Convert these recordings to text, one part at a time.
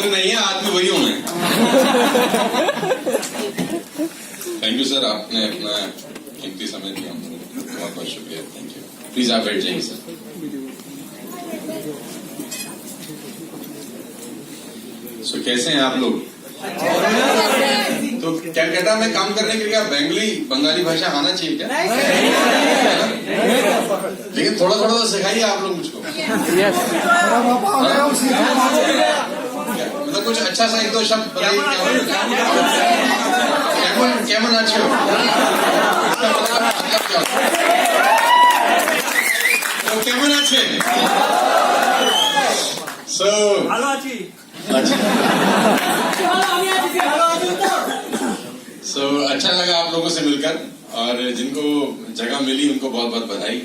नौकरी नहीं है, आदमी वही हूं मैं। थैंक यू सर, आपने अपना कीमती समय दिया, बहुत बहुत शुक्रिया। Thank you. प्लीज आप बैठ जाइए सर। सो कैसे हैं आप लोग? तो कलकत्ता में काम करने के लिए बंगाली भाषा आना चाहिए क्या? लेकिन थोड़ा थोड़ा तो सिखाइए आप लोग मुझको। मतलब कुछ अच्छा सा एक दो शब्द बताइए। कैमन अच्छे हो तो कैमन अच्छे सो अच्छा लगा आप लोगों से मिलकर, और जिनको जगह मिली उनको बहुत बहुत बधाई,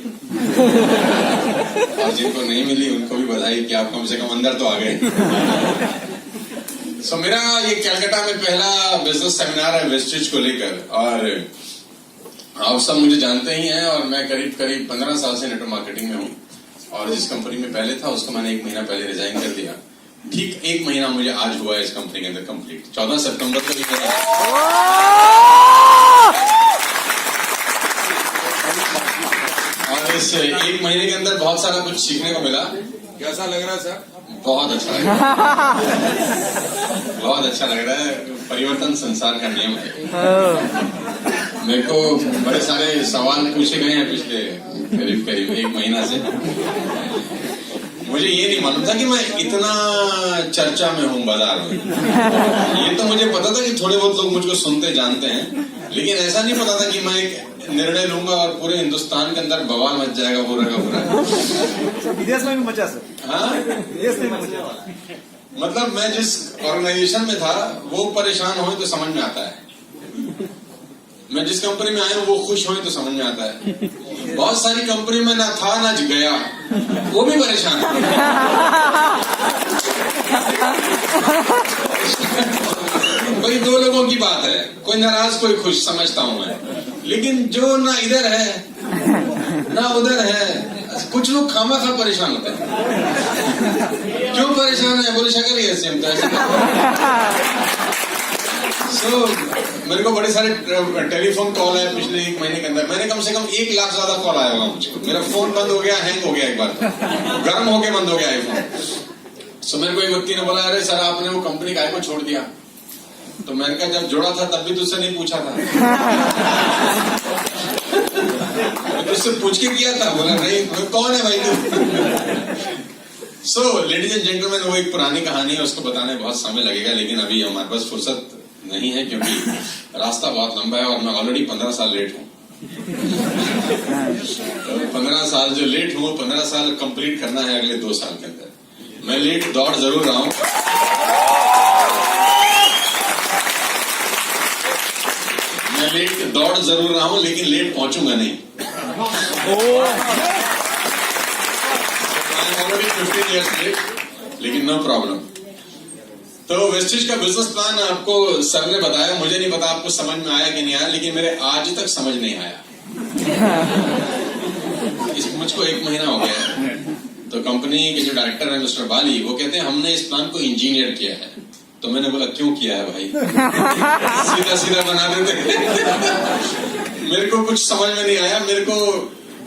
और जिनको नहीं मिली उनको भी बधाई कि आप कम से कम अंदर तो आ गए। मेरा ये कलकत्ता में पहला बिजनेस सेमिनार है वेस्टेज को लेकर, और आप सब मुझे जानते ही हैं, और मैं करीब 15 साल से नेटवर्क मार्केटिंग में हूँ, और जिस कंपनी में पहले था उसको मैंने 1 महीना पहले रिजाइन कर दिया। ठीक 1 महीना मुझे आज हुआ है इस कंपनी के अंदर कंप्लीट। 14 सितंबर को भी और इस 1 महीने के अंदर बहुत सारा कुछ सीखने को मिला। कैसा लग रहा है सर? बहुत अच्छा लग रहा है, बहुत अच्छा लग रहा है। परिवर्तन संसार का नियम है। मेरे को बड़े सारे सवाल पूछे गए हैं पिछले करीब 1 महीना से। मुझे ये नहीं मालूम था कि मैं इतना चर्चा में हूँ बाजार में। ये तो मुझे पता था कि थोड़े बहुत लोग मुझको सुनते जानते हैं, लेकिन ऐसा नहीं पता था कि मैं एक निर्णय लूंगा और पूरे हिंदुस्तान के अंदर बवाल मच जाएगा पूरा का पूरा। विदेश में भी मचा सर। हाँ, विदेश में मचा। मतलब मैं जिस ऑर्गेनाइजेशन में था वो परेशान हो तो समझ में आता है, मैं जिस कंपनी में आया हूँ वो खुश हो तो समझ में आता है। बहुत सारी कंपनी में ना था ना गया, वो भी परेशान है। वही 2 लोगों की बात है, कोई नाराज कोई खुश समझता हूं मैं। लेकिन जो ना इधर है ना उधर है, कुछ लोग खामा-खा परेशान होते हैं। क्यों परेशान है? बोले शक्ल ही ऐसे हम तो ऐसे। मेरे को बड़े सारे टेलीफोन कॉल आए पिछले 1 महीने के अंदर। मैंने कम से कम 1 लाख ज्यादा कॉल आया होगा मुझको। मेरा फोन बंद हो गया, हैंग हो गया, एक बार गर्म होके बंद हो गया आईफोन। मेरे को एक व्यक्ति ने बोला, अरे सर आपने वो कंपनी काय को छोड़ दिया? तो मैंने कहा जब जोड़ा था तब भी तुझसे नहीं पूछा था। तुझसे पूछ के किया था? बोला नहीं। कौन है भाई तू? लेडीज एंड जेंटलमैन, वो एक पुरानी कहानी है, उसको बताने बहुत समय लगेगा, लेकिन अभी हमारे पास फुर्सत नहीं है क्योंकि रास्ता बहुत लंबा है और मैं ऑलरेडी 15 साल लेट हूँ। 15 साल जो लेट हूँ, 15 साल कंप्लीट करना है अगले 2 साल के अंदर। मैं लेट दौड़ जरूर रहा हूँ, लेकिन लेट पहुंचूंगा नहीं। ऑलरेडी 15 years लेट, लेकिन नो प्रॉब्लम। तो वेस्टेज का बिजनेस प्लान आपको सर ने बताया, मुझे नहीं पता आपको समझ में आया कि नहीं आया, लेकिन मेरे आज तक समझ नहीं आया। मुझको 1 महीना हो गया है। तो कंपनी के जो डायरेक्टर है मिस्टर बाली, वो कहते हैं हमने इस प्लान को इंजीनियर किया है। तो मैंने बोला क्यों किया है भाई? सीधा सीधा बना देते। मेरे को कुछ समझ में नहीं आया। मेरे को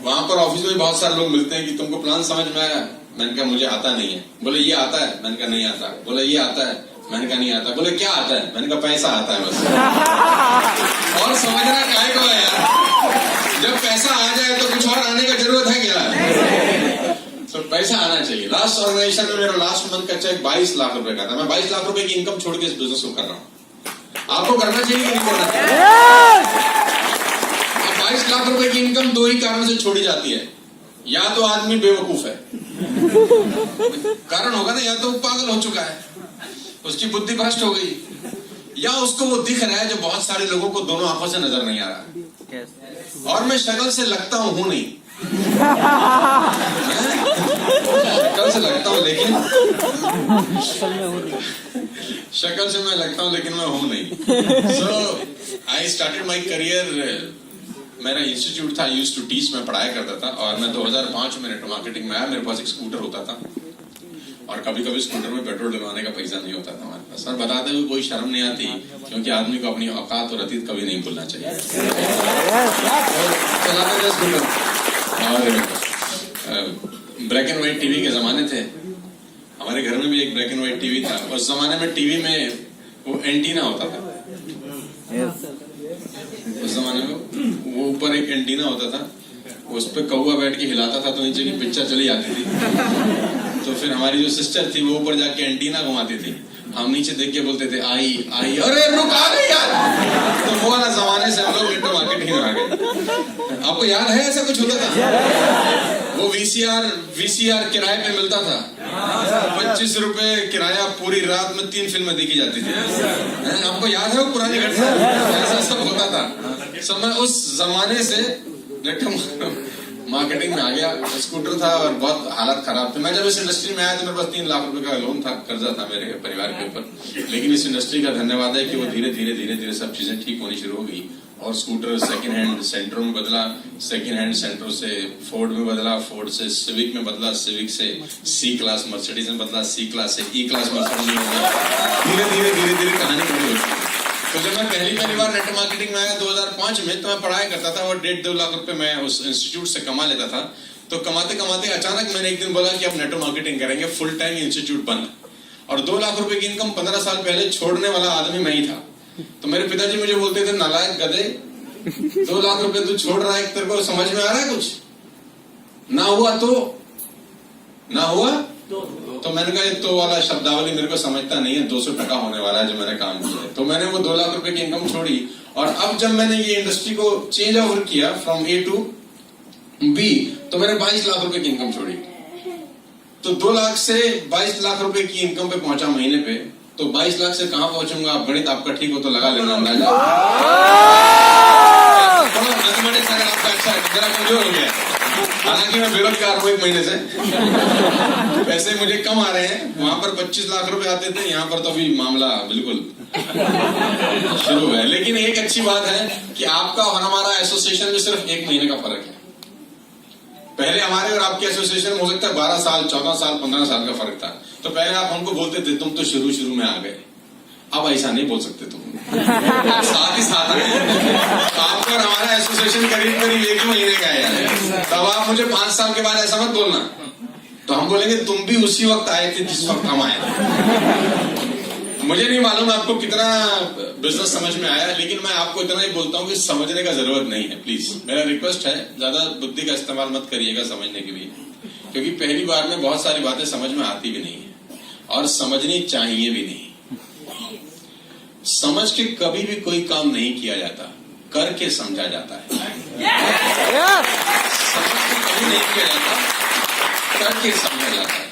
वहां पर ऑफिस में बहुत सारे लोग मिलते हैं कि तुमको प्लान समझ में आया? मैंने कहा मुझे आता नहीं है। बोले ये आता है? मैंने कहा नहीं आता। बोले ये आता है? मैंने कहा नहीं आता। बोले क्या आता है? मैंने कहा पैसा आता है बस। और समझना काय को है यार? जब पैसा आ जाए तो कुछ और आने का जरूरत है क्या? तो पैसा आना चाहिए। लास्ट ऑर्गेनाइजेशन में मेरा लास्ट मंथ का चेक 22 लाख रुपए का था। मैं 22 लाख रुपए की इनकम छोड़ के इस बिजनेस को कर रहा हूँ। आपको करना चाहिए कि नहीं करना चाहिए? 22 लाख रुपए की इनकम 2 ही कारण से छोड़ी जाती है। या तो आदमी बेवकूफ है, कारण होगा ना, या तो वो पागल हो चुका है, उसकी बुद्धि भ्रष्ट हो गई, या उसको वो दिख रहा है जो बहुत सारे लोगों को दोनों आंखों से नजर नहीं आ रहा। और मैं शक्ल से लगता हूं नहीं, शक्ल से लगता हूं लेकिन शक्ल से मैं लगता हूं लेकिन मैं हूं नहीं। सो आई स्टार्टेड माई करियर, मेरा इंस्टीट्यूट था, यूज्ड टू टीच, मैं पढ़ाया करता था। और मैं 2005 में नेटवर्क मार्केटिंग में आया, मेरे पास एक स्कूटर होता था। और कभी कभी स्कूटर में पेट्रोल डलवाने का पैसा नहीं होता था हमारे पास, और बताते हुए कोई शर्म नहीं आती, क्योंकि आदमी को अपनी औकात और अतीत कभी नहीं भूलना चाहिए। चलाते थे स्कूटर, और ब्लैक एंड व्हाइट टीवी के जमाने थे। हमारे घर में भी एक ब्लैक एंड व्हाइट टीवी था। उस जमाने में टीवी में वो एंटीना होता था। उस जमाने में वो ऊपर एक एंटीना होता था, उस पर कौवा बैठ के हिलाता था तो नीचे की पिक्चर चली जाती थी। तो फिर हमारी जो सिस्टर थी वो ऊपर जाके एंटीना घुमाती थी, हम नीचे देख के बोलते थे आई आई, अरे रुक आ गई यार। तो वो वाला जमाने से हम लोग नेट मार्केटिंग में आ गए। आपको याद है ऐसा कुछ होता था? वो वीसीआर किराए पे मिलता था, 25 रुपए किराया, पूरी रात में 3 फिल्में देखी जाती थी। आपको याद है वो पुरानी घटना? ऐसा सब होता था। सब मैं उस जमाने से मार्केटिंग में आ गया। स्कूटर था और बहुत हालत खराब थी। मैं जब इस इंडस्ट्री में आया तो मेरे पास 3 लाख रुपए का लोन था, कर्जा था मेरे परिवार के ऊपर। लेकिन इस इंडस्ट्री का धन्यवाद है कि वो धीरे धीरे सब चीजें ठीक होनी शुरू हो गई, और स्कूटर सेकंड हैंड सेंटरों में बदला, सेकंड हैंड सेंटरों से फोर्ड में बदला, फोर्ड से सिविक में बदला, सिविक से सी क्लास मर्सिडीज में बदला, सी क्लास से ई क्लास मर्सिडीज में बदला। धीरे धीरे कहानी पूरी होती। तो जब मैं पहली बार नेट मार्केटिंग में आया 2005 में, तो मैं पढ़ाई करता था और 1.5-2 लाख रुपए मैं उस इंस्टीट्यूट से कमा लेता था। तो कमाते कमाते अचानक मैंने एक दिन बोला कि अब नेट मार्केटिंग करेंगे, फुल टाइम इंस्टीट्यूट बंद। और 2 लाख रुपए की इनकम 15 साल पहले छोड़ने वाला आदमी मैं ही था। तो मेरे पिताजी मुझे बोलते थे, नालायक गधे, 2 लाख रुपए तू छोड़ रहा है, तेरे को समझ में आ रहा है कुछ? ना हुआ तो मैंने कहा तो वाला शब्दावली मेरे को समझता नहीं है, 200 टका होने वाला है जो मैंने काम किया है। तो मैंने वो 2 लाख रुपए की इनकम छोड़ी, और अब जब मैंने ये इंडस्ट्री को चेंज ओवर किया फ्रॉम ए टू बी, तो मैंने 22 लाख रुपए की इनकम छोड़ी। तो 2 लाख से 22 लाख रुपए की इनकम पे पहुंचा महीने पे। तो 22 लाख से कहां पहुंचूंगा? आप गणित आपका ठीक हो तो लगा लेना अंदाजा। मैथमेटिक्स अगर आपका अच्छा है, जरा कमजोर हो गया। हालांकि मैं बेरोजगार हूं 1 महीने से, पैसे मुझे कम आ रहे हैं। वहां पर 25 लाख रुपए आते थे, यहाँ पर तो अभी मामला बिल्कुल शुरू है। लेकिन एक अच्छी बात है कि आपका और हमारा एसोसिएशन में सिर्फ 1 महीने का फर्क है। पहले हमारे और आपके एसोसिएशन में हो सकता है 12 साल, 14 साल, 15 साल का फर्क था। तो पहले आप हमको बोलते थे तुम तो शुरू में आ गए। अब ऐसा नहीं बोल सकते तुम, साथ ही साथ आपका और हमारा एसोसिएशन करीब 1 महीने का है। तब आप मुझे 5 साल के बाद ऐसा मत बोलना, तो हम बोलेंगे तुम भी उसी वक्त आए थे जिस वक्त हम आए। मुझे नहीं मालूम आपको कितना बिजनेस समझ में आया, लेकिन मैं आपको इतना ही बोलता हूँ कि समझने का जरूरत नहीं है। प्लीज मेरा रिक्वेस्ट है, ज्यादा बुद्धि का इस्तेमाल मत करिएगा समझने के लिए, क्योंकि पहली बार में बहुत सारी बातें समझ में आती भी नहीं है और समझनी चाहिए भी नहीं। समझ के कभी भी कोई काम नहीं किया जाता, करके समझा जाता है। समझ के कभी नहीं किया जाता, करके समझा जाता है।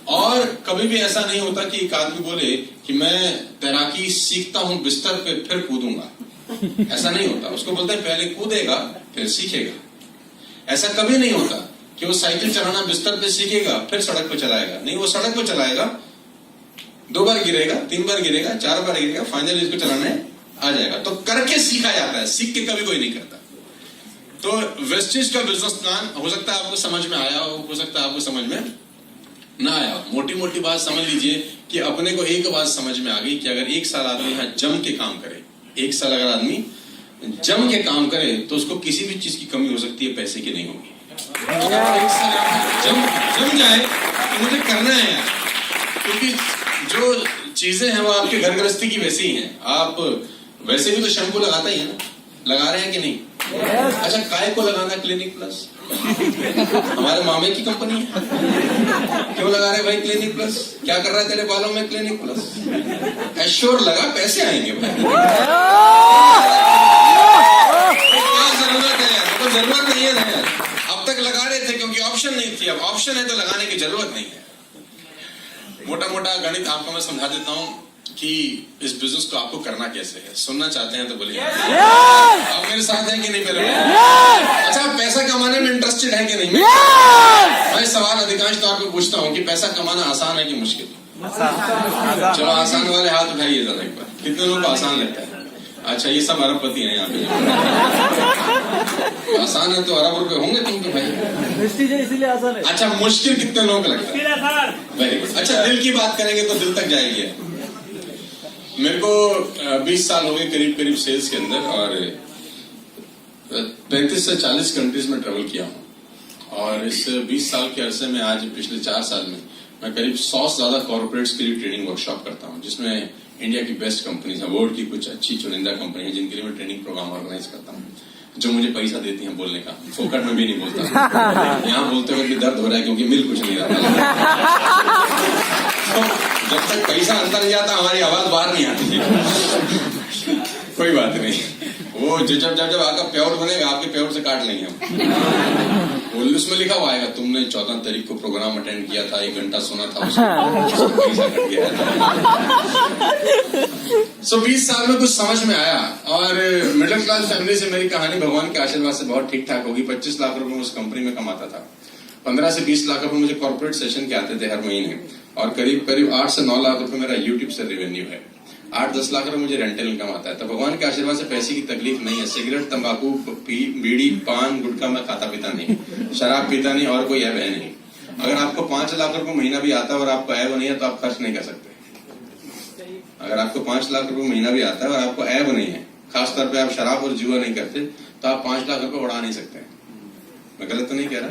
और कभी भी ऐसा नहीं होता कि एक आदमी बोले कि मैं तैराकी सीखता हूं बिस्तर पे फिर कूदूंगा, ऐसा नहीं होता। उसको बोलते हैं पहले कूदेगा फिर सीखेगा। ऐसा कभी नहीं होता कि वो साइकिल चलाना बिस्तर पे सीखेगा फिर सड़क पे चलाएगा। नहीं, वो सड़क पे चलाएगा, 2 बार गिरेगा, 3 बार गिरेगा, 4 बार गिरेगा, फाइनली इसको चलाने आ जाएगा। तो करके सीखा जाता है, सीख के कभी कोई नहीं करता। तो वेस्टेज का बिजनेस प्लान हो सकता है आपको समझ में आया हो सकता है आपको समझ में ना आया। मोटी मोटी बात समझ लीजिए कि अपने को एक बात समझ में आ गई कि अगर 1 साल आदमी यहाँ जम के काम करे, 1 साल अगर आदमी जम के काम करे तो उसको किसी भी चीज की कमी हो सकती है, पैसे की नहीं होगी। अगर 1 साल जम जाए तो मुझे करना है यार, क्योंकि जो चीजें हैं वो आपके घर गृहस्थी की वैसी ही हैं। आप वैसे भी तो शैम्पू लगाते ही है ना, लगा रहे हैं कि नहीं? अच्छा, काय को लगाना क्लिनिक प्लस? हमारे मामे की कंपनी है, क्यों लगा रहे भाई क्लिनिक प्लस? क्या कर रहा है तेरे बालों में क्लिनिक प्लस? एश्योर लगा, पैसे आएंगे भाई। क्या जरूरत है यार? तो जरूरत नहीं है ना यार। अब तक लगा रहे थे क्योंकि ऑप्शन नहीं थी, अब ऑप्शन है तो लगाने की जरूरत नहीं है। मोटा मोटा गणित आपको मैं समझा देता हूँ कि इस बिजनेस को आपको करना कैसे है। सुनना चाहते हैं तो बोलिए। आप मेरे साथ हैं कि नहीं मेरे? अच्छा, पैसा कमाने में इंटरेस्टेड है कि नहीं? मैं सवाल अधिकांश तौर पे पूछता हूँ कि पैसा कमाना आसान है कि मुश्किल? चलो आसान वाले हाथ उठाइए जरा एक बार। कितने लोगों को आसान लगता है? अच्छा, ये सब अरबपति हैं यहाँ पे। आसान है तो अरब रुपए होंगे तुमको भाई, इसीलिए आसान है। अच्छा, मुश्किल कितने लोगों को लगता है? Very good. अच्छा, दिल की बात करेंगे तो दिल तक जाएगी। मेरे को 20 साल हो गए करीब करीब सेल्स के अंदर, और 35 से 40 कंट्रीज में ट्रेवल किया हूँ। और इस 20 साल के अरसे में आज पिछले 4 साल में मैं करीब 100 से ज्यादा कॉर्पोरेट्स के लिए ट्रेनिंग वर्कशॉप करता हूँ, जिसमें इंडिया की बेस्ट कंपनीज है, वर्ल्ड की कुछ अच्छी चुनिंदा कंपनी है जिनके लिए मैं ट्रेनिंग प्रोग्राम ऑर्गेनाइज करता हूँ, जो मुझे पैसा देती हैं बोलने का। फोकट में भी नहीं बोलता, यहाँ बोलते हुए भी दर्द हो रहा है क्योंकि मिल कुछ नहीं रहा। तो जब तक पैसा अंदर नहीं जाता हमारी आवाज बाहर नहीं आती। कोई बात नहीं, वो जब आपका प्योर बनेगा आपके प्योर से काट लेंगे हम। उसमें लिखा हुआ आएगा तुमने 14 तारीख को प्रोग्राम अटेंड किया था, 1 घंटा सुना था, उसको पैसा कट गया था। 20 साल में कुछ समझ में आया, और मिडिल क्लास फैमिली से मेरी कहानी भगवान के आशीर्वाद से बहुत ठीक ठाक होगी। 25 लाख रुपए उस कंपनी में कमाता था, 15 से 20 लाख रुपए मुझे कॉर्पोरेट सेशन के आते थे हर महीने, और करीब करीब 8 से 9 लाख रुपए मेरा यूट्यूब से रेवेन्यू है। 8-10 लाख रुपए मुझे रेंटल इनकम आता है। तो भगवान के आशीर्वाद से पैसे की तकलीफ नहीं है। सिगरेट, तंबाकू, बीड़ी, पान, गुटखा मैं खाता पीता नहीं, शराब पीता नहीं, और कोई ऐब है नहीं। अगर आपको 5 लाख रुपए महीना भी आता है और आपको ऐब नहीं है तो आप खर्च नहीं कर सकते। अगर आपको 5 लाख रुपए महीना भी आता है और आपको ऐब नहीं है, खासतौर पे आप शराब और जुआ नहीं करते, तो आप 5 लाख रुपए उड़ा नहीं सकते। मैं गलत तो नहीं कह रहा?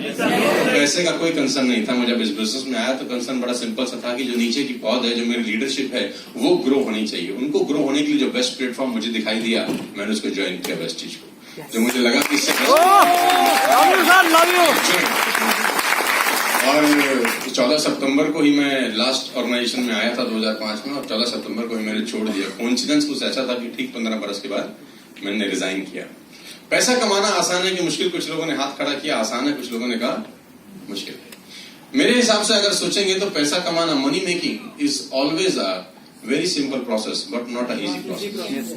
पैसे का कोई कंसर्न नहीं था। मुझे इस बिजनेस में आया तो कंसर्न बड़ा सिंपल सा था कि जो नीचे की पौध है, जो मेरी लीडरशिप है, वो ग्रो होनी चाहिए। उनको ग्रो होने के लिए जो बेस्ट प्लेटफॉर्म मुझे दिखाई दिया, मैंने उसको ज्वाइन किया, बेस्ट चीज को, जो मुझे लगा कि इससे और 14 सितंबर को ही मैं लास्ट ऑर्गेनाइजेशन में आया था 2005 में, और 14 सितंबर को ही मैंने छोड़ दिया। कोइंसिडेंस कुछ ऐसा था कि ठीक 15 बरस के बाद मैंने रिजाइन किया। पैसा कमाना आसान है कि मुश्किल? कुछ लोगों ने हाथ खड़ा किया आसान है, कुछ लोगों ने कहा मुश्किल है। मेरे हिसाब से अगर सोचेंगे तो पैसा कमाना, money making is always a very simple process but not a easy process.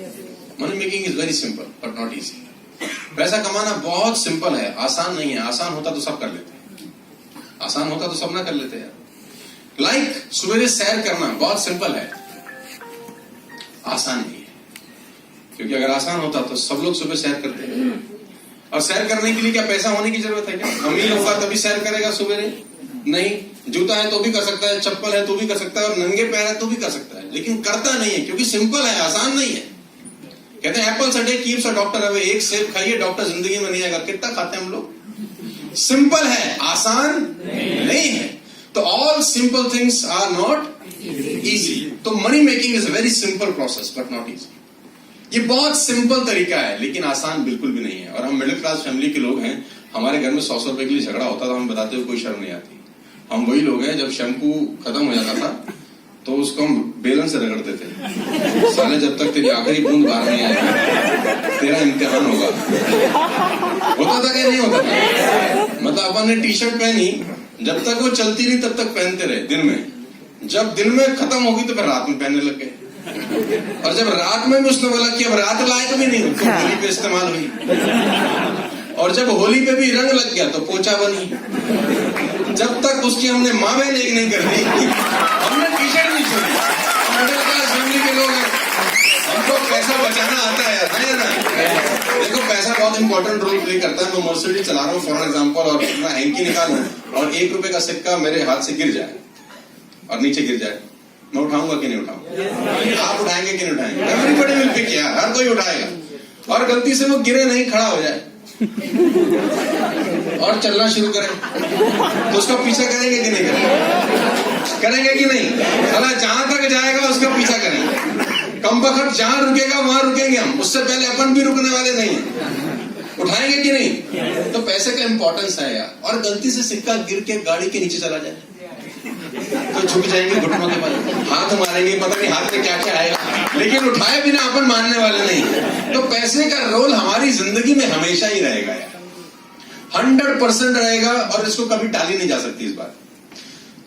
Money making is very simple but not easy. पैसा कमाना बहुत सिंपल है, आसान नहीं है। आसान होता तो सब कर लेते, आसान होता तो सब ना कर लेते यार। लाइक सवेरे सैर करना बहुत सिंपल है, आसान नहीं है। क्योंकि अगर आसान होता तो सब लोग सुबह सैर करते हैं। और सैर करने के लिए क्या पैसा होने की जरूरत है क्या? अमीर होगा तभी सैर करेगा सवेरे? नहीं। जूता है तो भी कर सकता है, चप्पल है तो भी कर सकता है, और नंगे पैर है तो भी कर सकता है, लेकिन करता नहीं है क्योंकि सिंपल है, आसान नहीं है। कहते हैं Apple a day keeps a doctor away. एक सेब खाइए, डॉक्टर जिंदगी में नहीं आएगा। कितना खाते हैं हम लोग? सिंपल है, आसान नहीं है। तो all simple things are not easy. तो money making is a very simple process but not easy. ये बहुत सिंपल तरीका है लेकिन आसान बिल्कुल भी नहीं है। और हम मिडिल क्लास फैमिली के लोग हैं, हमारे घर में 100 रुपए के लिए झगड़ा होता था, हम बताते हुए कोई शर्म नहीं आती। हम वही लोग हैं, जब शैम्पू खत्म हो जाता था तो उसको हम बेलन से रगड़ते थे। साले जब तक तेरी आखिरी बूंद बाहर नहीं आएगी तेरा इम्तिहान होगा। होता था कि नहीं होता था? मतलब अपन ने टी शर्ट पहनी, जब तक वो चलती रही तब तक पहनते रहे दिन में। जब दिन में खत्म होगी तो फिर रात में पहनने लग गए। और जब रात में भी उसने बोला कि अब रात लायक भी नहीं, तो होली पे इस्तेमाल हुई। और जब होली पे भी रंग लग गया तो पोछा बनी। जब तक उसकी हमने माँ बहन एक नहीं कर दी, हमने टी शर्ट नहीं छोड़ी। मिडिल क्लास फैमिली के लोग हैं, हमको पैसा बचाना आता है ना। देखो पैसा बहुत इंपॉर्टेंट रोल प्ले करता है। मैं मर्सिडीज चला रहा हूँ फॉर एग्जाम्पल, और मैं हैंकी निकालूं और 1 रुपए का सिक्का मेरे हाथ से गिर जाए और नीचे गिर जाए, मैं उठाऊंगा कि नहीं उठाऊंगा? आप उठाएंगे कि नहीं उठाएंगे? एवरीबॉडी विल पिक यार, हर कोई उठाएगा। और गलती से वो गिरे नहीं, खड़ा हो जाए और चलना शुरू करे तो उसका पीछा करेंगे कि नहीं करेंगे? करेंगे कि नहीं? अल्लाह जहां तक जाएगा उसका पीछा करेंगे। कम बखत जहां रुकेगा वहां रुकेंगे हम, उससे पहले अपन भी रुकने वाले नहीं है। उठाएंगे कि नहीं? तो पैसे का इंपॉर्टेंस है यार। और गलती से सिक्का गिर के गाड़ी के नीचे चला जाए तो झुक जाएंगे घुटनों के बल, हाथ मारेंगे, पता नहीं हाथ में क्या क्या आएगा, लेकिन उठाए बिना अपन मानने वाले नहीं। तो पैसे का रोल हमारी जिंदगी में हमेशा ही रहेगा यार, 100% रहेगा, और इसको कभी टाली नहीं जा सकती इस बात।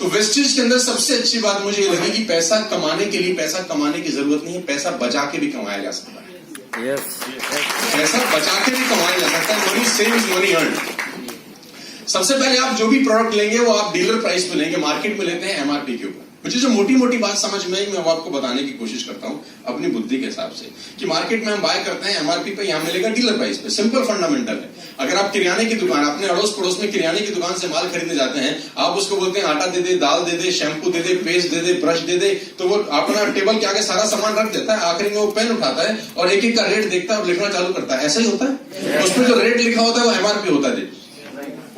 तो वेस्टेज के अंदर सबसे अच्छी बात मुझे ये लगी कि पैसा कमाने के लिए पैसा कमाने की जरूरत नहीं है, पैसा बचा के भी कमाया जा सकता है। पैसा बचा के भी कमाया जा सकता है। Money save is money earn. सबसे पहले आप जो भी प्रोडक्ट लेंगे वो आप डीलर प्राइस पे लेंगे, मार्केट में लेते हैं एमआरपी के ऊपर। मुझे जो मोटी मोटी बात समझ में आई मैं वो आपको बताने की कोशिश करता हूं अपनी बुद्धि के हिसाब से कि मार्केट में हम बाय करते हैं एमआरपी पे, यहां मिलेगा डीलर प्राइस पे। सिंपल फंडामेंटल है। अगर आप किराने की दुकान, अपने अड़ोस पड़ोस में किराने की दुकान से माल खरीदने जाते हैं, आप उसको बोलते हैं आटा दे दे, दाल दे दे, शैम्पू दे दे, पेस्ट दे दे, ब्रश दे दे, तो वो अपना टेबल के आगे सारा सामान रख देता है। आखिरी में वो पेन उठाता है और एक एक का रेट देखता है और लिखना चालू करता है। ऐसा ही होता है। उसमें जो रेट लिखा होता है वो एमआरपी होता है,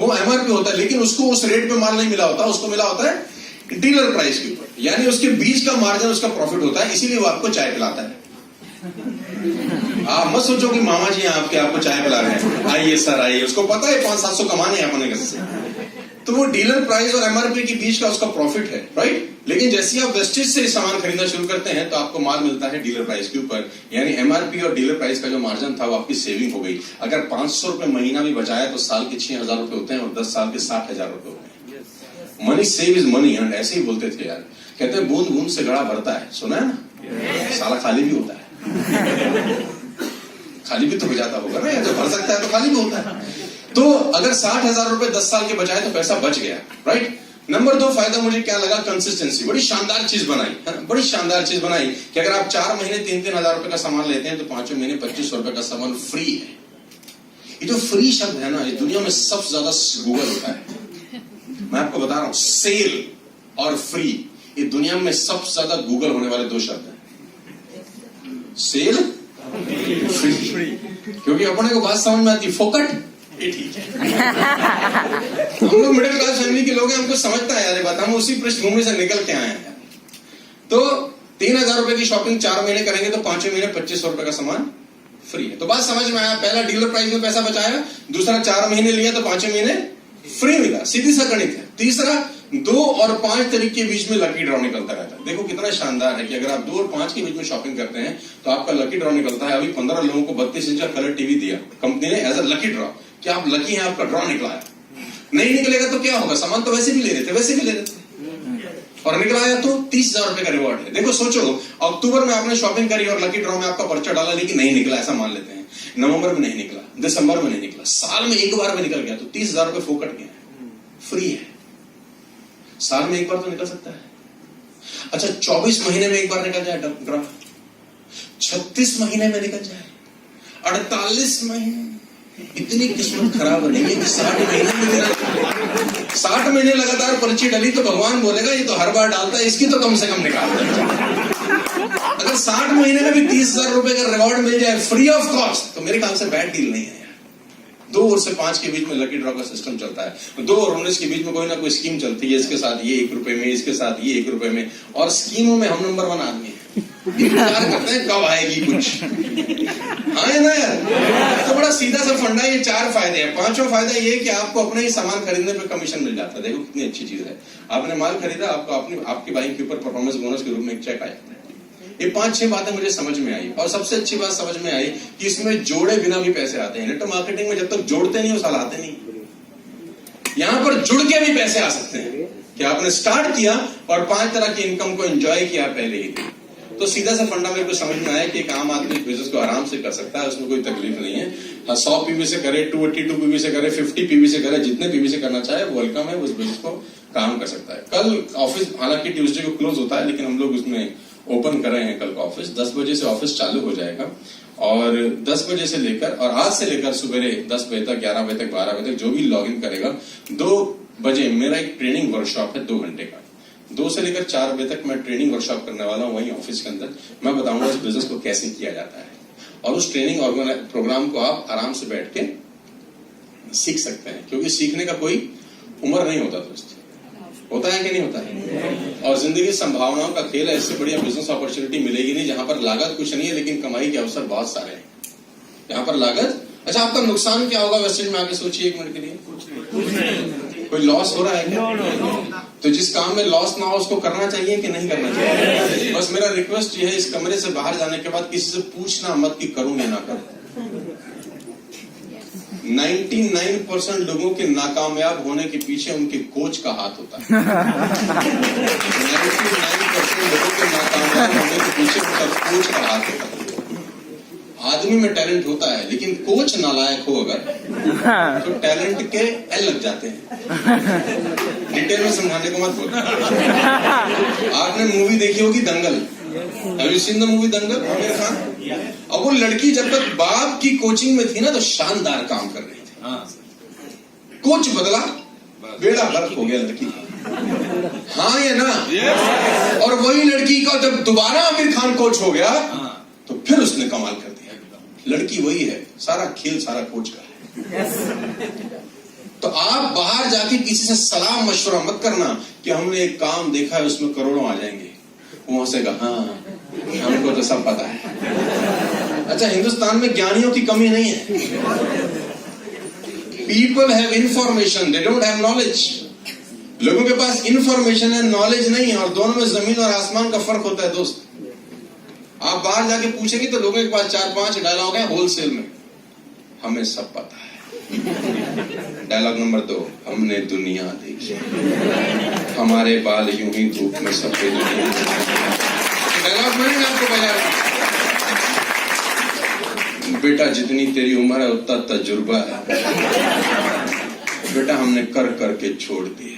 वो एमआरपी होता है, लेकिन उसको उस रेट पे माल नहीं मिला होता, उसको मिला होता है डीलर प्राइस के ऊपर, यानी उसके बीच का मार्जिन उसका प्रॉफिट होता है। इसीलिए वो आपको चाय पिलाता है। आप मत सोचो कि मामा जी आपको चाय पिला रहे हैं, आइए सर आइए, उसको पता है 500-700 कमाने हैं अपने घर से। तो वो डीलर प्राइस और एमआरपी के बीच का उसका प्रॉफिट है, राइट। लेकिन जैसे आप वेस्टेज से सामान खरीदना शुरू करते हैं तो आपको माल मिलता है डीलर प्राइस के ऊपर, यानी एमआरपी और डीलर प्राइस का जो मार्जिन था वो आपकी सेविंग हो गई। अगर 500 रुपए महीना भी बचाया तो साल के 6,000 रुपए होते हैं और 10 साल के 60,000 रुपए होते हैं। मनी सेव इज मनी, ऐसे ही बोलते थे यार। कहते हैं बूंद बूंद से घड़ा भरता है, सुना है ना। साला खाली भी होता है, खाली भी तो हो जाता होगा ना, जब भर सकता है तो खाली भी होता है। तो अगर 60,000 रुपए 10 साल के बचाए तो पैसा बच गया, राइट। नंबर 2 फायदा मुझे क्या लगा, कंसिस्टेंसी। बड़ी शानदार चीज बनाई, बड़ी शानदार चीज बनाई कि अगर आप 4 महीने 3-3 हजार रुपए का सामान लेते हैं तो 5 महीने 2500 रुपए का सामान फ्री है। ये जो फ्री शब्द है ना, इस दुनिया में सबसे ज्यादा गूगल होता है। मैं आपको बता रहा हूं, सेल और फ्री, ये दुनिया में सबसे ज्यादा गूगल होने वाले 2 शब्द हैं। Cell, free. क्योंकि अपने को बात समझ में आती, फोकट ये ठीक है। हम लोग मिडिल क्लास फैमिली के लोग हैं, हमको समझता है यार बात, हम उसी पृष्ठभूमि से निकल के आए हैं। तो 3,000 रुपए की शॉपिंग 4 महीने करेंगे तो 5वें महीने 2500 रुपए का सामान फ्री है। तो बात समझ में आया, पहला डीलर प्राइस में पैसा बचाया, दूसरा 4 महीने लिया तो 5वें महीने फ्री मिला, सीधी सा गणित है। तीसरा 2 और 5 तारीख के बीच में लकी ड्रॉ निकलता रहता है। देखो कितना शानदार है कि अगर आप 2 और 5 के बीच में शॉपिंग करते हैं तो आपका लकी ड्रॉ निकलता है। अभी 15 लोगों को 32 इंच का कलर टीवी दिया कंपनी ने एज अ लकी ड्रॉ, कि आप लकी हैं, आपका ड्रॉ निकला है। नहीं निकलेगा तो क्या होगा, सामान तो वैसे भी ले रहे थे, और निकला आया तो 30,000 रुपए का रिवॉर्ड है। देखो सोचो, अक्टूबर में आपने शॉपिंग करी और लकी ड्रॉ में आपका पर्चा डाला, लेकिन नहीं निकला, ऐसा मान लेते हैं। नवंबर में नहीं निकला, दिसंबर में नहीं निकला, साल में एक बार में निकल गया तो 30,000 रुपए फोकट गया, फ्री है। साल में एक बार तो निकल सकता है। अच्छा 24 महीने में एक बार निकल जाए ड्रॉ, 36 महीने में निकल जाए, 48 महीने, इतनी किस्मत खराब नहीं है कि 60 महीने में निकल। 60 महीने लगातार पर्ची डली तो भगवान बोलेगा ये तो हर बार डालता है, इसकी तो कम से कम निकाल दे। अगर 60 महीने में भी 30,000 रुपए का रिवॉर्ड मिल जाए फ्री ऑफ कॉस्ट तो मेरे ख्याल से बैड डील नहीं है यार। 2 और से 5 के बीच में लकी ड्रॉ का सिस्टम चलता है, 2 और 19 के बीच में कोई ना कोई स्कीम चलती है, इसके साथ ये 1 रुपए में, इसके साथ ये 1 रुपए में, और स्कीमों में हम नंबर 1 आदमी है। इंतजार करते हैं कब आएगी कुछ, हाँ है ना यार। तो बड़ा सीधा सा फंडा, ये 4 फायदे हैं। 5वां फायदा ये कि आपको अपने ही सामान खरीदने पे कमीशन मिल जाता है। देखो कितनी अच्छी चीज है, आपने माल खरीदा, आपको आपकी बाइक के ऊपर परफॉर्मेंस बोनस के रूप में एक चेक आया। ये 5-6 बातें मुझे समझ में आई, और सबसे अच्छी बात समझ में आई कि इसमें जोड़े बिना भी पैसे आते हैं। नेटवर्क मार्केटिंग में जब तक जोड़ते नहीं वो साल आते नहीं। यहां पर जुड़ के भी पैसे आ सकते हैं कि आपने स्टार्ट किया और 5 तरह की इनकम को एंजॉय किया पहले ही। तो सीधा सा फंडा मेरे को समझ में आया कि एक आम आदमी बिजनेस को आराम से कर सकता है, उसमें कोई तकलीफ नहीं है। 100 पीवी से करे, 282 पीवी से करे, 50 पीवी से करे, जितने पीवी से करना चाहे वो वेलकम है, उस बिजनेस को काम कर सकता है। कल ऑफिस हालांकि ट्यूसडे को क्लोज होता है, लेकिन हम लोग उसमें ओपन कर रहे हैं कल का ऑफिस। 10 बजे से ऑफिस चालू हो जाएगा, और 10 बजे से लेकर, और आज से लेकर सुबह 10 बजे तक, 11 बजे तक, 12 बजे तक जो भी लॉग इन करेगा, 2 बजे मेरा एक ट्रेनिंग वर्कशॉप है 2 घंटे का। 2 से लेकर 4 बजे तक मैं ट्रेनिंग वर्कशॉप करने वाला हूं वहीं ऑफिस के अंदर। मैं बताऊंगा इस बिजनेस को कैसे किया जाता है, और उस ट्रेनिंग प्रोग्राम को आप आराम से बैठ के सीख सकते हैं, क्योंकि सीखने का कोई उम्र नहीं होता दोस्त। होता है कि नहीं होता है? और जिंदगी संभावनाओं का खेल है, इससे बढ़िया बिजनेस अपॉर्चुनिटी मिलेगी नहीं, जहां पर लागत कुछ नहीं है लेकिन कमाई के अवसर बहुत सारे हैं। यहाँ पर लागत, अच्छा आपका नुकसान क्या होगा वेस्टेज में, आगे सोचिए 1 मिनट के लिए। कोई लॉस हो रहा है क्या? तो जिस काम में लॉस ना हो उसको करना चाहिए कि नहीं करना चाहिए? बस मेरा रिक्वेस्ट ये है, इस कमरे से बाहर जाने के बाद किसी से पूछना मत कि करूं या ना करूं। 99% लोगों के नाकामयाब होने के पीछे उनके कोच का हाथ होता है। 99% लोगों के नाकामयाब होने के पीछे उनका कोच का हाथ होता है। आदमी में टैलेंट होता है, लेकिन कोच नालायक हो अगर तो टैलेंट के एल लग जाते हैं। डिटेल में समझाने को मत बोलो। आपने मूवी देखी होगी दंगल, Have you seen the movie दंगल, आमिर खान? अब वो लड़की जब तक बाप की कोचिंग में थी ना तो शानदार काम कर रही थी। कोच बदला, बेड़ा गर्क हो गया लड़की का। हाँ या ना? और वही लड़की का जब दोबारा आमिर खान कोच हो गया तो फिर उसने कमाल कर दिया। लड़की वही है, सारा खेल सारा कोच का है। तो आप बाहर जाके किसी से सलाह मशवरा मत करना कि हमने एक काम देखा है उसमें करोड़ों आ जाएंगे। वो हंसेगा, हाँ हमको तो सब पता है। अच्छा, हिंदुस्तान में ज्ञानियों की कमी नहीं है। People have information, they don't have knowledge. लोगों के पास इंफॉर्मेशन है, नॉलेज नहीं है, और दोनों में जमीन और आसमान का फर्क होता है दोस्त। आप बाहर जाके पूछेंगे तो लोगों के पास 4-5 डायलॉग है होलसेल में, हमें सब पता है। डायलॉग नंबर 2, हमने दुनिया देखी, हमारे बाल यूं ही धूप में सफेद नहीं। डायलॉग मैंने आपको बताया, बेटा जितनी तेरी उम्र है उतना तजुर्बा है। बेटा हमने कर करके छोड़ दिए,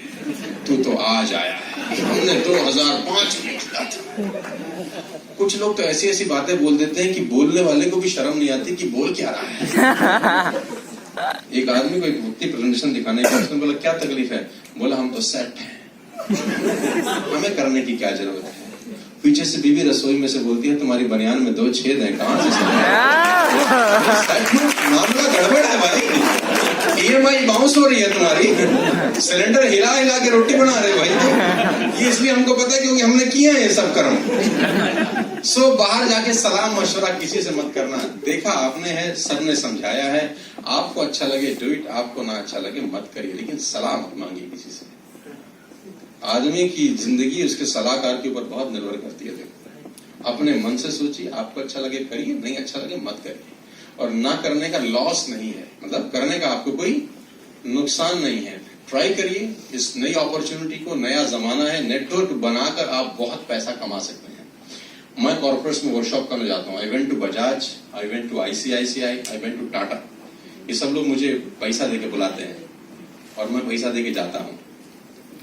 तू तो आज आया है, हमने 2005 में किया था। कुछ लोग तो ऐसी ऐसी बातें बोल देते हैं कि बोलने वाले को भी शर्म नहीं आती कि बोल क्या रहा है। एक आदमी को एक व्यक्ति प्रेजेंटेशन दिखाने का, उसने बोला क्या तकलीफ है? बोला हम तो सेट हैं, हमें करने की क्या जरूरत है। पीछे से बीवी रसोई में से बोलती है तुम्हारी बनियान में 2 छेद हैं, कहां से मामला गड़बड़ है भाई, EMI बाउंस हो रही है तुम्हारी, सिलेंडर हिला हिला के रोटी बना रहे भाई तो ये इसलिए हमको पता है क्योंकि हमने किया है ये सब कर्म। सो बाहर जाके सलाह मशवरा किसी से मत करना। देखा आपने है, सबने समझाया है, आपको अच्छा लगे डू इट, आपको ना अच्छा लगे मत करिए, लेकिन सलाह मत मांगिए किसी से। आदमी की जिंदगी उसके सलाहकार के ऊपर बहुत निर्भर करती है। देखो अपने मन से सोचिए, आपको अच्छा लगे करिए, नहीं अच्छा लगे मत करिए। और ना करने का लॉस नहीं है, मतलब करने का आपको कोई नुकसान नहीं है। ट्राई करिए इस नई अपॉर्चुनिटी को, नया जमाना है, नेटवर्क बनाकर आप बहुत पैसा कमा सकते हैं। मैं कॉर्पोरेट्स में वर्कशॉप करने जाता हूँ। I went to Bajaj, I went to ICICI, I went to Tata. ये सब लोग मुझे पैसा देके बुलाते हैं और मैं पैसा देके जाता हूँ।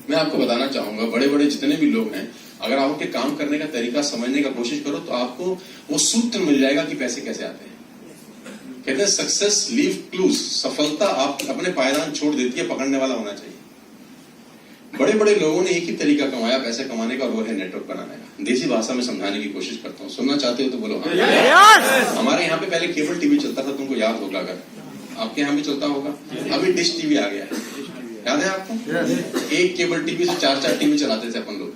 मैं आपको बताना चाहूंगा, बड़े बड़े जितने भी लोग हैं, अगर आप उनके काम करने का तरीका समझने का कोशिश करो तो आपको वो सूत्र मिल जाएगा कि पैसे कैसे आते हैं। कहते हैं सक्सेस लीव क्लूज, सफलता आप अपने पायदान छोड़ देती है, पकड़ने वाला होना चाहिए। बड़े बड़े लोगों ने एक ही तरीका कमाया पैसे कमाने का, वो है नेटवर्क बनाने का। देसी भाषा में समझाने की कोशिश करता हूँ, सुनना चाहते हो तो बोलो हाँ। हमारे यहाँ पे पहले केबल टीवी चलता था, तुमको याद होगा, अगर आपके यहाँ भी चलता होगा। अभी डिश टीवी आ गया है, याद है आपको? एक केबल टीवी से 4-4 टीवी चलाते थे अपन लोग।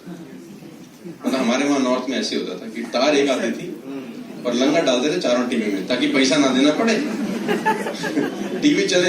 मतलब हमारे वहां नॉर्थ में ऐसे होता था कि तार एक आती थी और लंगा डालते थे चारों टीवी में ताकि पैसा ना देना पड़े, टीवी चले।